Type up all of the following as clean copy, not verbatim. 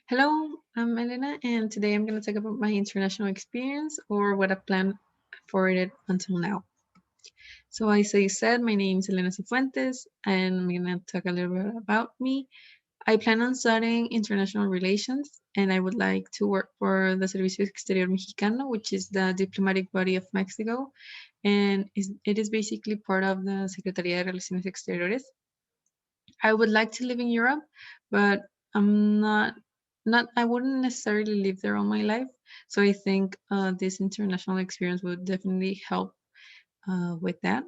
Hello, I'm Elena, and today I'm going to talk about my international experience or what I've planned for it until now. So, as I said, my name is Elena Sifuentes, and I'm going to talk a little bit about me. I plan on studying international relations, and I would like to work for the Servicio Exterior Mexicano, which is the diplomatic body of Mexico, and it is basically part of the Secretaría de Relaciones Exteriores. I would like to live in Europe, but I'm not I wouldn't necessarily live there all my life. So I think this international experience would definitely help with that.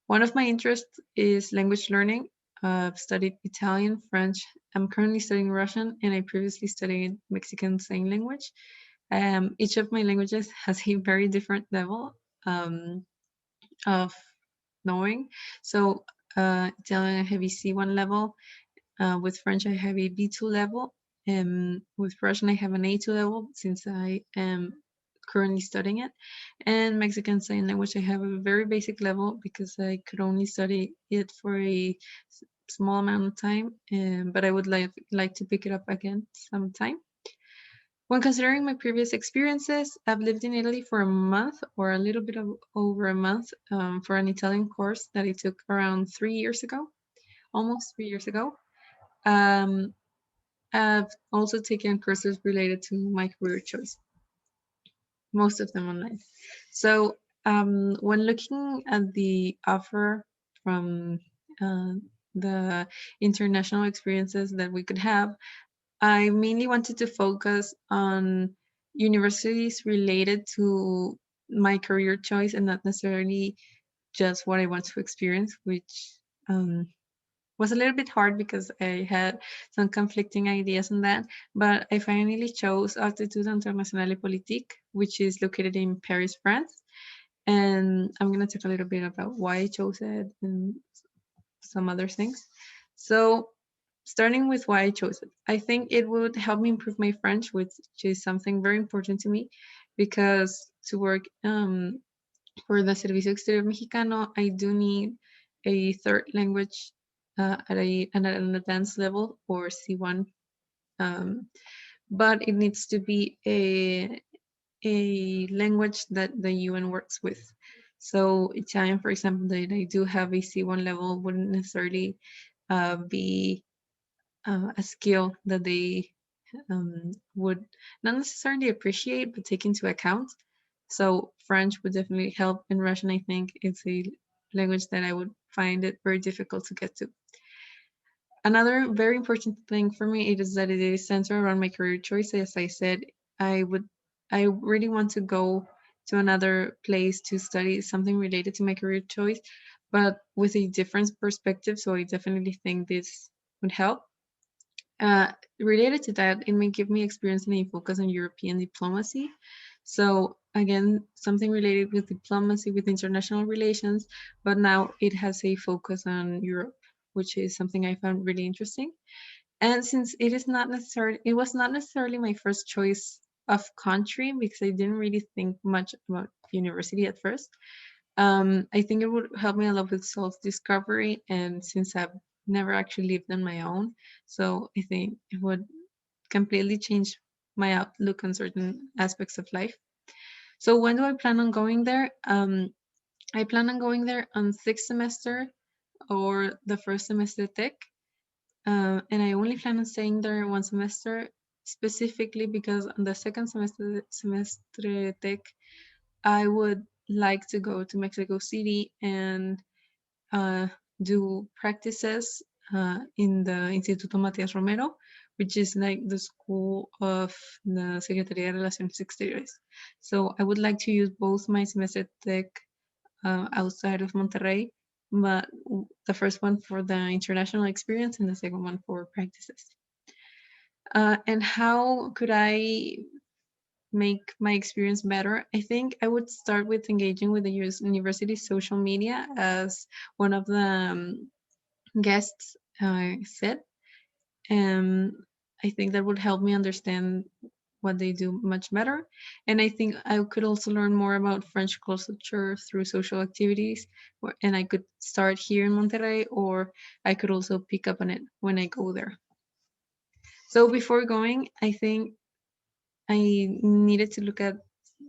One of my interests is language learning. I've studied Italian, French. I'm currently studying Russian, and I previously studied Mexican Sign Language. Each of my languages has a very different level of knowing. So Italian, I have a C1 level. With French, I have a B2 level. With Russian, I have an A2 level since I am currently studying it. And Mexican Sign Language, I have a very basic level because I could only study it for a small amount of time, but I would like to pick it up again sometime. When considering my previous experiences, I've lived in Italy for a month or a little bit over a month for an Italian course that I took around 3 years ago, almost 3 years ago. Um, I've also taken courses related to my career choice, most of them online. So, when looking at the offer from uh, the international experiences that we could have, I mainly wanted to focus on universities related to my career choice and not necessarily just what I want to experience, which um, was a little bit hard because I had some conflicting ideas on that, but I finally chose Altitude Internationale Politique, which is located in Paris, France. And I'm going to talk a little bit about why I chose it and some other things. So, starting with why I chose it, I think it would help me improve my French, which is something very important to me because to work for the Servicio Exterior Mexicano, I do need a third language at an advanced level or C1, um, but it needs to be a language that the UN works with. So Italian, for example, that I do have a C1 level wouldn't necessarily be a skill that they would not necessarily appreciate but take into account. So French would definitely help. In Russian, I think it's a language that I would find it very difficult to get to. Another very important thing for me it is that it is centered around my career choice. As I said, I would I really want to go to another place to study something related to my career choice, but with a different perspective. So I definitely think this would help. Related to that, it may give me experience and a focus on European diplomacy. So again, something related with diplomacy, with international relations, but now it has a focus on Europe, which is something I found really interesting. And since it was not necessarily my first choice of country because I didn't really think much about university at first. I think it would help me a lot with self-discovery, and since I've never actually lived on my own, so I think it would completely change my outlook on certain aspects of life. So when do I plan on going there? I plan on going there on sixth semester or the first semester tech, and I only plan on staying there one semester, specifically because on the second semester tech, I would like to go to Mexico City and uh, do practices in the Instituto Matías Romero, which is like the school of the Secretaría de Relaciones Exteriores. So I would like to use both my semester tech outside of Monterrey, but the first one for the international experience and the second one for practices. And how could I make my experience better? I think I would start with engaging with the university social media as one of the guests said. Um, I think that would help me understand what they do much better. And I think I could also learn more about French culture through social activities. And I could start here in Monterrey, or I could also pick up on it when I go there. So before going, I think I needed to look at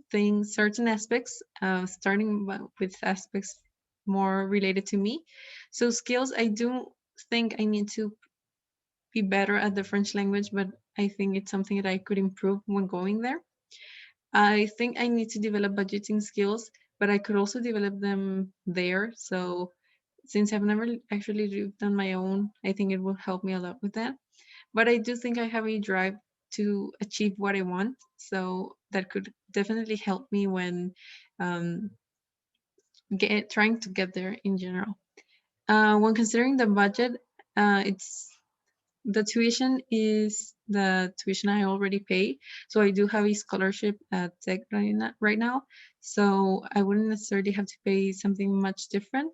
things, certain aspects, starting with aspects more related to me. So skills, I do think I need to be better at the French language, but I think it's something that I could improve when going there. I think I need to develop budgeting skills, but I could also develop them there. So since I've never actually lived on my own, I think it will help me a lot with that. But I do think I have a drive to achieve what I want. So that could definitely help me when um, trying to get there in general. When considering the budget, it's the tuition is the tuition I already pay. So I do have a scholarship at Tech right now. So I wouldn't necessarily have to pay something much different.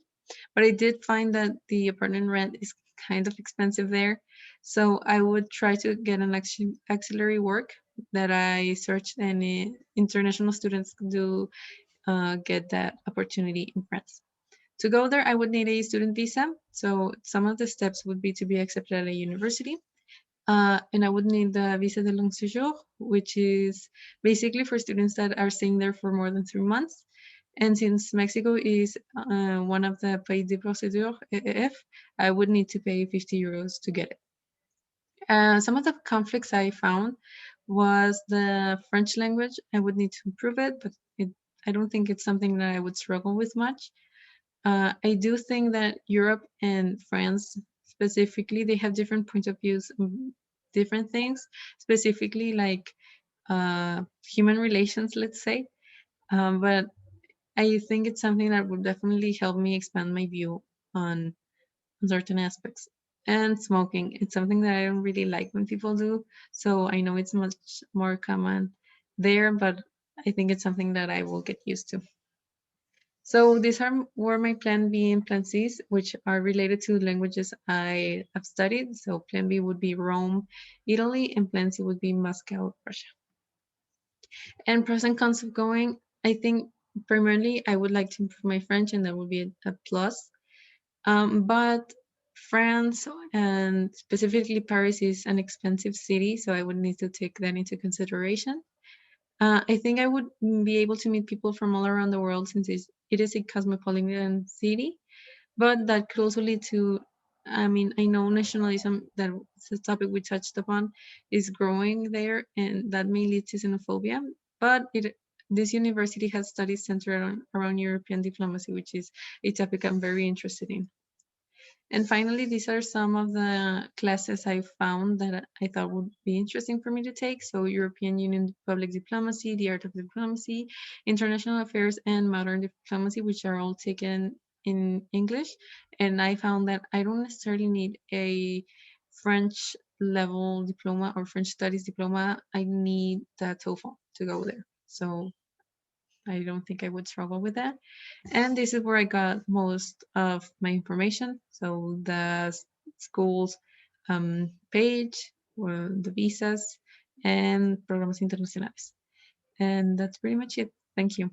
But I did find that the apartment rent is kind of expensive there. So I would try to get an auxiliary work that I searched, and international students do get that opportunity in France. To go there, I would need a student visa. So some of the steps would be to be accepted at a university. And I would need the visa de long séjour, which is basically for students that are staying there for more than 3 months. And since Mexico is one of the pays de procédure, EEF, I would need to pay 50 euros to get it. Some of the conflicts I found was the French language. I would need to improve it, but I don't think it's something that I would struggle with much. I do think that Europe and France specifically, they have different points of views, different things, specifically like human relations, let's say. But I think it's something that would definitely help me expand my view on certain aspects. And smoking, it's something that I don't really like when people do. So I know it's much more common there, but I think it's something that I will get used to. So these were my plan B and plan C's, which are related to languages I have studied. So plan B would be Rome, Italy, and plan C would be Moscow, Russia. And pros and cons of going, I think primarily I would like to improve my French, and that would be a plus. But France and specifically Paris is an expensive city, so I would need to take that into consideration. I think I would be able to meet people from all around the world since it is a cosmopolitan city, but that could also lead to, I mean, I know nationalism, that is a topic we touched upon, is growing there, and that may lead to xenophobia. But this university has studies centered around European diplomacy, which is a topic I'm very interested in. And finally, these are some of the classes I found that I thought would be interesting for me to take. So European Union Public Diplomacy, The Art of Diplomacy, International Affairs, and Modern Diplomacy, which are all taken in English. And I found that I don't necessarily need a French level diploma or French studies diploma. I need the TOEFL to go there. So I don't think I would struggle with that. And this is where I got most of my information. So the school's page, the visas, and programas internacionales. And that's pretty much it. Thank you.